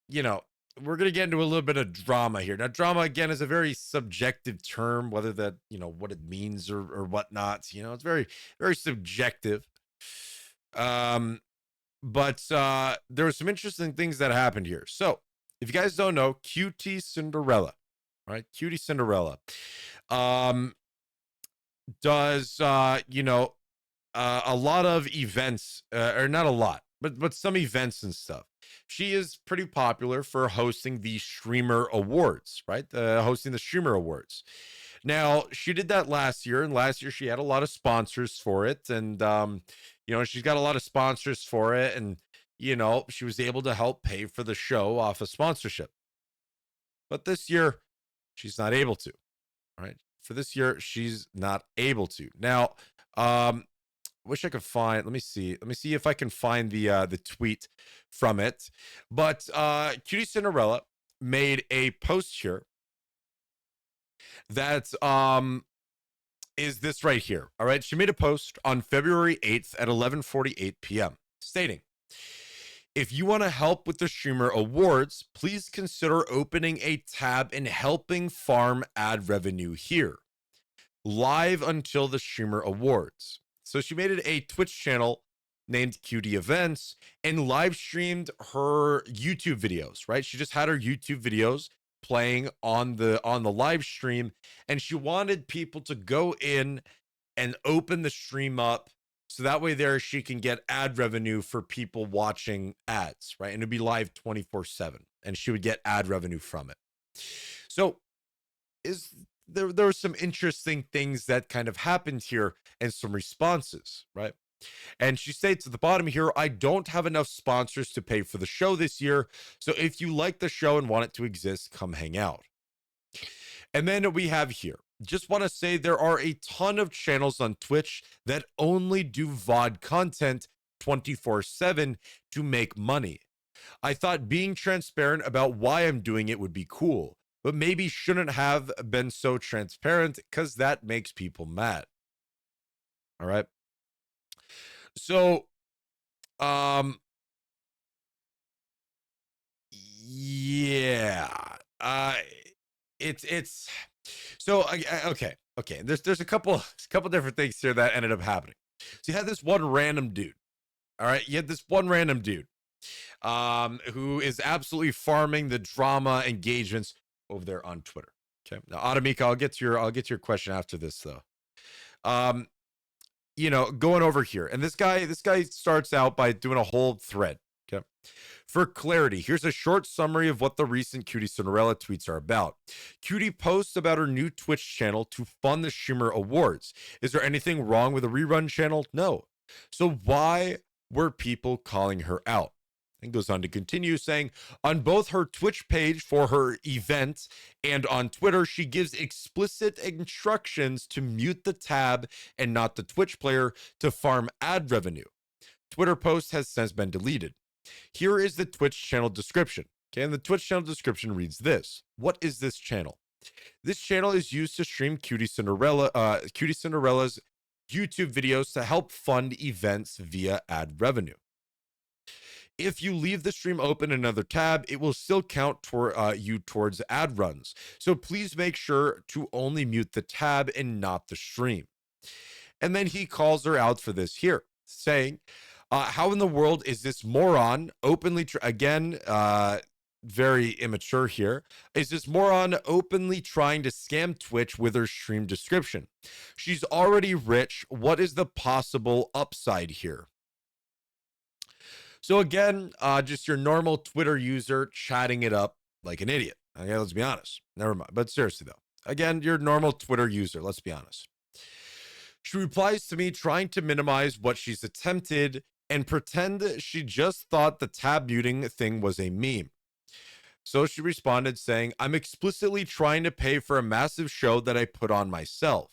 you know, we're going to get into a little bit of drama here. Now, drama, again, is a very subjective term, whether that, what it means or whatnot. It's very, very subjective. Um, but there were some interesting things that happened here. So, if you guys don't know, QTCinderella, right? QTCinderella um, does, a lot of events, or not a lot, but some events and stuff. She is pretty popular for hosting the Streamer Awards, right? Hosting the Streamer Awards. Now, she did that last year, and last year she had a lot of sponsors for it, and she's got a lot of sponsors for it, and she was able to help pay for the show off of sponsorship. But this year, she's not able to. Right? For this year, she's not able to. Now, wish I could find. Let me see. Let me see if I can find the tweet from it. But QTCinderella made a post here that is this right here. All right. She made a post on February 8th at 11:48 p.m. stating, if you want to help with the Streamer Awards, please consider opening a tab and helping farm ad revenue here, live until the Streamer Awards. So she made it a Twitch channel named QT Events and live streamed her YouTube videos, right? She just had her YouTube videos playing on the live stream, and she wanted people to go in and open the stream up so that way there she can get ad revenue for people watching ads, right? And it'd be live 24/7, and she would get ad revenue from it. So there were some interesting things that kind of happened here and some responses, right? And she states at the bottom here, I don't have enough sponsors to pay for the show this year. So if you like the show and want it to exist, come hang out. And then we have here, just want to say there are a ton of channels on Twitch that only do VOD content 24/7 to make money. I thought being transparent about why I'm doing it would be cool, but maybe shouldn't have been so transparent because that makes people mad. All right. So, um, yeah, it's so okay. There's a couple different things here that ended up happening. So you had this one random dude. All right, you had this one random dude, who is absolutely farming the drama engagements over there on Twitter. Okay, now Automika, I'll get your question after this though. Um, going over here, and this guy starts out by doing a whole thread. Okay. For clarity, here's a short summary of what the recent QTCinderella tweets are about. QT posts about her new Twitch channel to fund the Shimmer Awards. Is there anything wrong with a rerun channel? No. So why were people calling her out? And goes on to continue saying, on both her Twitch page for her event and on Twitter, she gives explicit instructions to mute the tab and not the Twitch player to farm ad revenue. Twitter post has since been deleted. Here is the Twitch channel description. Okay, and the Twitch channel description reads this. What is this channel? This channel is used to stream QTCinderella's YouTube videos to help fund events via ad revenue. If you leave the stream open in another tab, it will still count you towards ad runs. So please make sure to only mute the tab and not the stream. And then he calls her out for this here, saying, how in the world is this moron openly, again, very immature here, is this moron openly trying to scam Twitch with her stream description? She's already rich. What is the possible upside here? So again, just your normal Twitter user chatting it up like an idiot. Okay, let's be honest. Never mind. But seriously though, again, your normal Twitter user, let's be honest. She replies to me trying to minimize what she's attempted and pretend she just thought the tab muting thing was a meme. So she responded saying, I'm explicitly trying to pay for a massive show that I put on myself.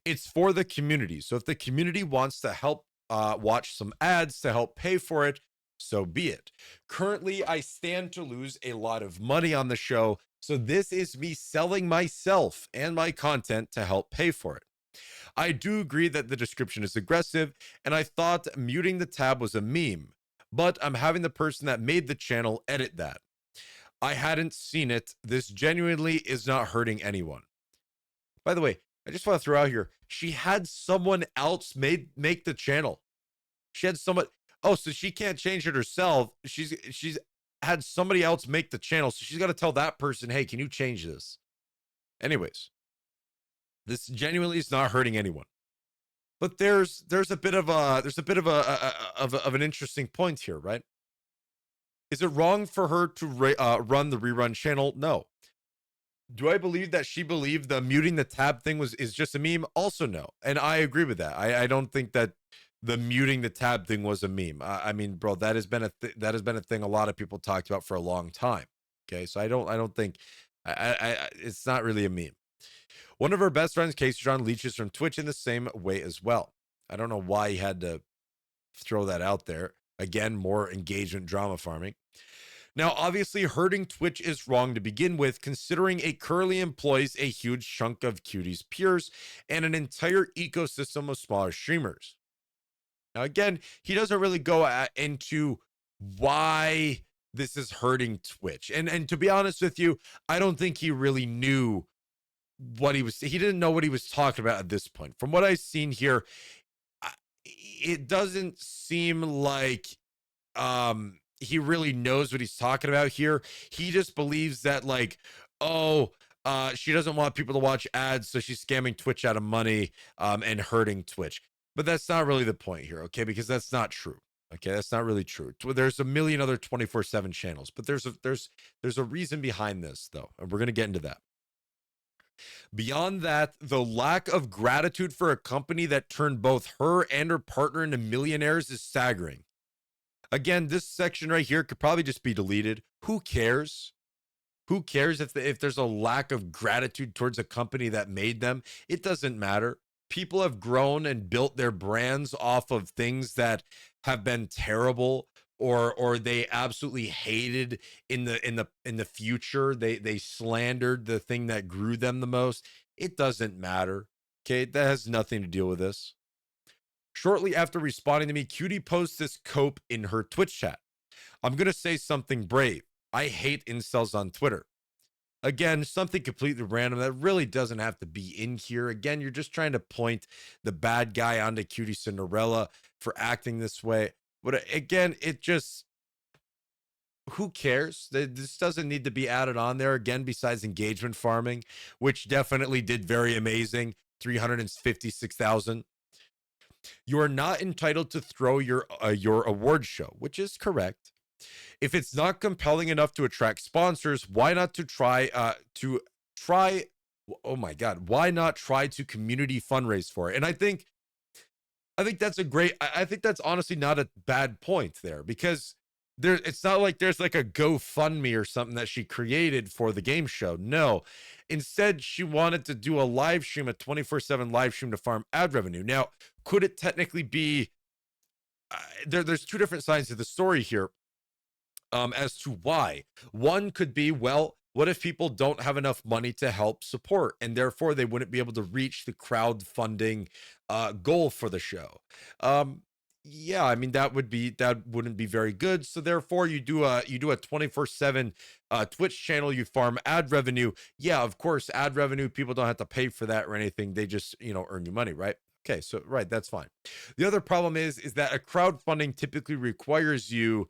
It's for the community. So if the community wants to help watch some ads to help pay for it, so be it. Currently, I stand to lose a lot of money on the show. So this is me selling myself and my content to help pay for it. I do agree that the description is aggressive, and I thought muting the tab was a meme, but I'm having the person that made the channel edit that. I hadn't seen it. This genuinely is not hurting anyone. By the way, I just want to throw out here, she had someone else make the channel. She had someone. Oh, so she can't change it herself. She's had somebody else make the channel, so she's got to tell that person, hey, can you change this? Anyways, this genuinely is not hurting anyone. But there's a bit of an interesting point here, right? Is it wrong for her to run the rerun channel? No. Do I believe that she believed the muting the tab thing is just a meme? Also, no. And I agree with that. I don't think that the muting the tab thing was a meme. I mean, bro, that has been a thing a lot of people talked about for a long time. Okay, so I don't think it's not really a meme. One of her best friends, Casey John, leeches from Twitch in the same way as well. I don't know why he had to throw that out there. Again, more engagement drama farming. Now, obviously, hurting Twitch is wrong to begin with, considering it currently employs a huge chunk of Qt's peers and an entire ecosystem of smaller streamers. Now, again, he doesn't really go into why this is hurting Twitch. And to be honest with you, I don't think he really knew what he didn't know what he was talking about at this point. From what I've seen here, it doesn't seem like he really knows what he's talking about here. He just believes that, like, oh, she doesn't want people to watch ads, so she's scamming Twitch out of money and hurting Twitch. But that's not really the point here, okay? Because that's not true. Okay, that's not really true. There's a million other 24/7 channels, but there's a reason behind this, though, and we're gonna get into that. Beyond that, the lack of gratitude for a company that turned both her and her partner into millionaires is staggering. Again, this section right here could probably just be deleted. Who cares? Who cares if there's a lack of gratitude towards a company that made them? It doesn't matter. People have grown and built their brands off of things that have been terrible or they absolutely hated in the future. They slandered the thing that grew them the most. It doesn't matter. Okay, that has nothing to deal with this. Shortly after responding to me, QT posts this cope in her Twitch chat. I'm going to say something brave. I hate incels on Twitter. Again, something completely random that really doesn't have to be in here. Again, you're just trying to point the bad guy onto QTCinderella for acting this way. But again, it just, who cares? This doesn't need to be added on there. Again, besides engagement farming, which definitely did very amazing, 356,000. You are not entitled to throw your award show, which is correct. If it's not compelling enough to attract sponsors, why not try? Oh my God, why not try to community fundraise for it? And I think that's a great. I think that's honestly not a bad point there, because it's not like there's like a GoFundMe or something that she created for the game show. No, instead she wanted to do a live stream, a 24/7 live stream to farm ad revenue. Now, could it technically be? There's two different sides to the story here. As to why. One could be, well, what if people don't have enough money to help support, and therefore they wouldn't be able to reach the crowdfunding goal for the show? Yeah, I mean, that wouldn't be very good. So therefore you do a 24/7 Twitch channel, you farm ad revenue. Yeah, of course, ad revenue, people don't have to pay for that or anything. They just, earn you money, right? Okay, so right, that's fine. The other problem is that a crowdfunding typically requires you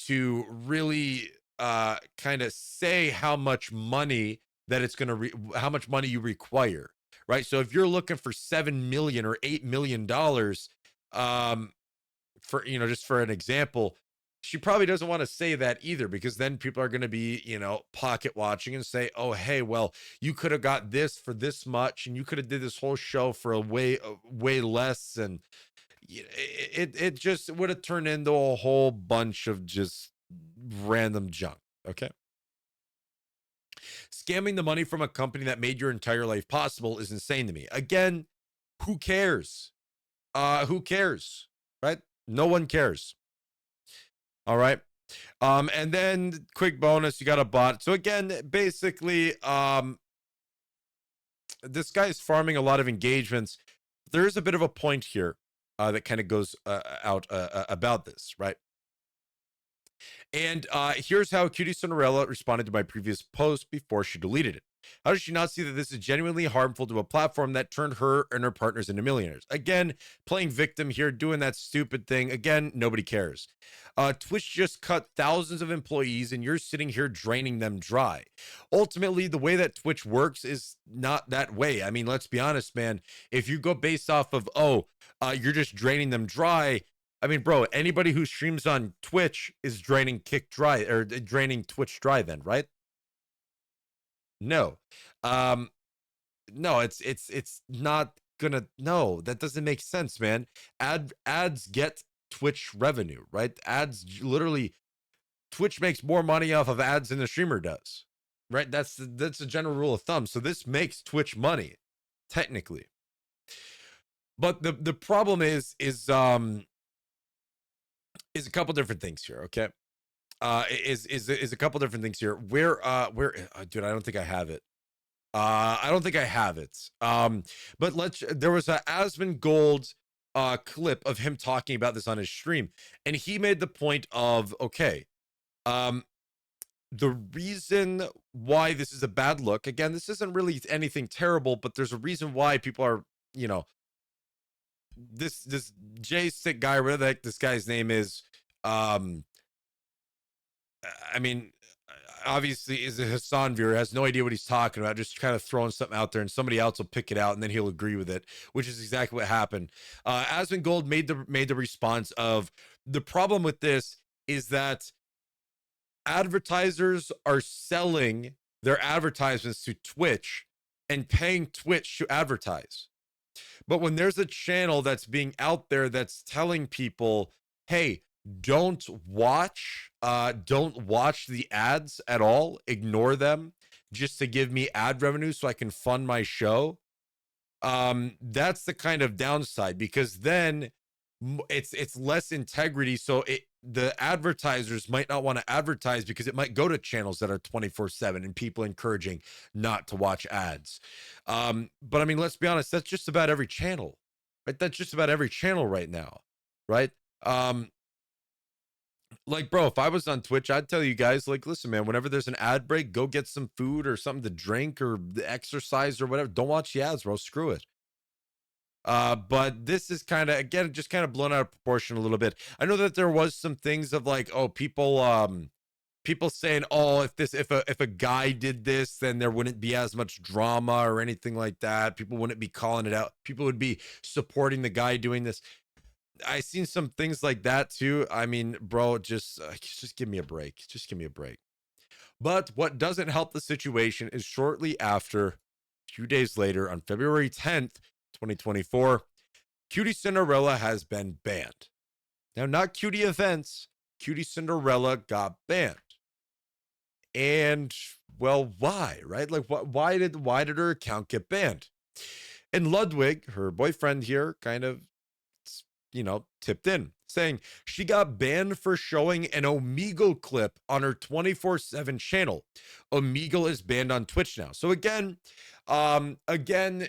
to really kind of say how much money that it's going to how much money you require, right? So if you're looking for 7 million or 8 million dollars, for just for an example, she probably doesn't want to say that either, because then people are going to be pocket watching and say, oh hey, well, you could have got this for this much and you could have did this whole show for a way less, and it just would have turned into a whole bunch of just random junk. Okay. Scamming the money from a company that made your entire life possible is insane to me. Again, who cares? Who cares? Right? No one cares. All right. And then quick bonus, you got a bot. So again, basically, this guy is farming a lot of engagements. There is a bit of a point here that kind of goes out about this, right? And here's how QTCinderella responded to my previous post before she deleted it. How does she not see that this is genuinely harmful to a platform that turned her and her partners into millionaires? Again, playing victim here, doing that stupid thing. Again, nobody cares. Twitch just cut thousands of employees and you're sitting here draining them dry. Ultimately, the way that Twitch works is not that way. I mean, let's be honest, man. If you go based off of, you're just draining them dry. I mean, bro, anybody who streams on Twitch is draining Kick dry or draining Twitch dry then, right? No. No, it's not gonna, no, that doesn't make sense, man. Ads get Twitch revenue, right? Ads literally, Twitch makes more money off of ads than the streamer does, right? That's a general rule of thumb. So this makes Twitch money, technically. But the problem is a couple different things here, okay? Is a couple different things here. Where dude, I don't think I have it. I don't think I have it. But there was a Asmongold clip of him talking about this on his stream, and he made the point of, okay, the reason why this is a bad look, again, this isn't really anything terrible, but there's a reason why people are, you know, this J-Stick guy, whatever the heck this guy's name is, I mean, obviously is a Hassan viewer, has no idea what he's talking about, just kind of throwing something out there and somebody else will pick it out and then he'll agree with it, which is exactly what happened. Asmongold made the response of, the problem with this is that advertisers are selling their advertisements to Twitch and paying Twitch to advertise. But when there's a channel that's being out there that's telling people, hey, don't watch the ads at all, ignore them just to give me ad revenue so I can fund my show, that's the kind of downside, because then it's less integrity. So the advertisers might not want to advertise because it might go to channels that are 24/7 and people encouraging not to watch ads. But I mean, let's be honest, that's just about every channel, right? That's just about every channel right now, right? Like, bro, if I was on Twitch, I'd tell you guys, like, listen, man, whenever there's an ad break, go get some food or something to drink or exercise or whatever. Don't watch the ads, bro. Screw it. But this is kind of, again, just kind of blown out of proportion a little bit. I know that there was some things of like, oh, people saying, oh, if a guy did this, then there wouldn't be as much drama or anything like that. People wouldn't be calling it out. People would be supporting the guy doing this. I seen some things like that too. I mean, bro, just give me a break. Just give me a break. But what doesn't help the situation is shortly after, a few days later, on February 10th, 2024, QTCinderella has been banned. Now, not QT Events, QTCinderella got banned. And, well, why, right? Like, why did her account get banned? And Ludwig, her boyfriend here, kind of, you know, tipped in, saying she got banned for showing an Omegle clip on her 24/7 channel. Omegle is banned on Twitch now. So again,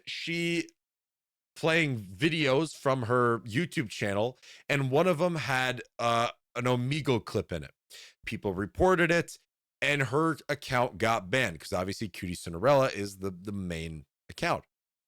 she playing videos from her YouTube channel, and one of them had an Omegle clip in it. People reported it, and her account got banned because obviously QTCinderella is the main account.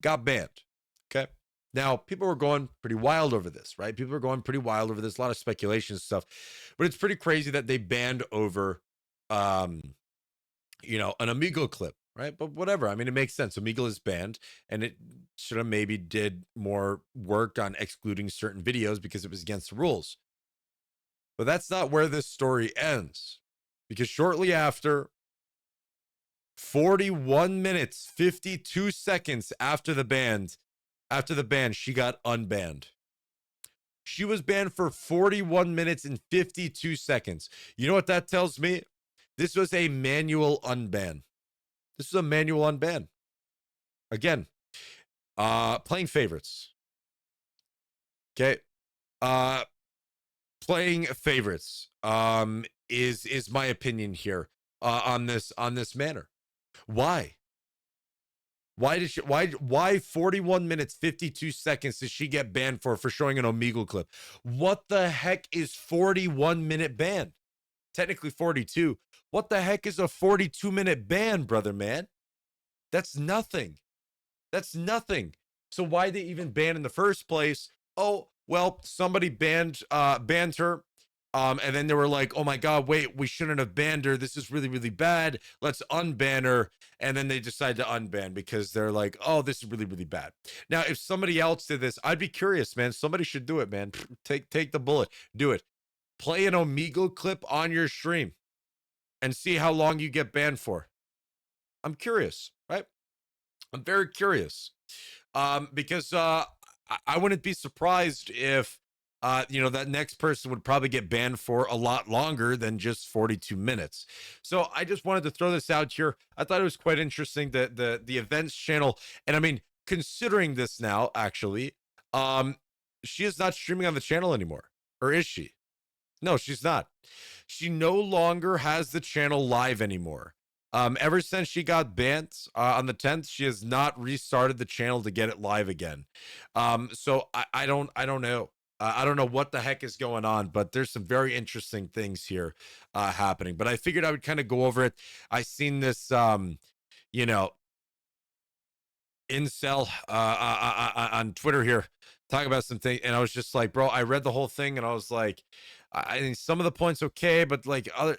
Got banned. Okay. Now, people were going pretty wild over this, right? People were going pretty wild over this, a lot of speculation stuff, but it's pretty crazy that they banned over, you know, an Omegle clip, right? But whatever. I mean, it makes sense. Omegle is banned, and it should have maybe did more work on excluding certain videos because it was against the rules. But that's not where this story ends, because shortly after, 41 minutes, 52 seconds after the ban, she got unbanned. She was banned for 41 minutes and 52 seconds. You know what that tells me? This was a manual unban. This is a manual unban. Again, playing favorites. Okay. Playing favorites is my opinion here on this matter. Why? Why 41 minutes 52 seconds did she get banned for showing an Omegle clip? What the heck is 41-minute ban? technically 42. What the heck is a 42-minute ban, brother man? That's nothing. That's nothing. So why they even ban in the first place? Oh, well, somebody banned her. And then they were like, oh my God, wait, we shouldn't have banned her. This is really, really bad. Let's unban her. And then they decide to unban because they're like, oh, this is really, really bad. Now, if somebody else did this, I'd be curious, man. Somebody should do it, man. Take the bullet. Do it. Play an Omegle clip on your stream and see how long you get banned for. I'm curious, right? I'm very curious. Because I wouldn't be surprised if that next person would probably get banned for a lot longer than just 42 minutes. So I just wanted to throw this out here. I thought it was quite interesting that the events channel, and I mean, considering this now, actually, she is not streaming on the channel anymore, or is she? No, she's not. She no longer has the channel live anymore. Ever since she got banned on the 10th, she has not restarted the channel to get it live again. So I don't know. I don't know what the heck is going on, but there's some very interesting things here happening. But I figured I would kind of go over it. I seen this, incel on Twitter here talk about some things, and I was just like, bro, I read the whole thing, and I was like, I think some of the points okay, but like other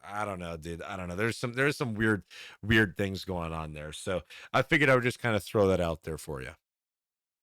I don't know, dude. I don't know. There's some weird things going on there. So I figured I would just kind of throw that out there for you.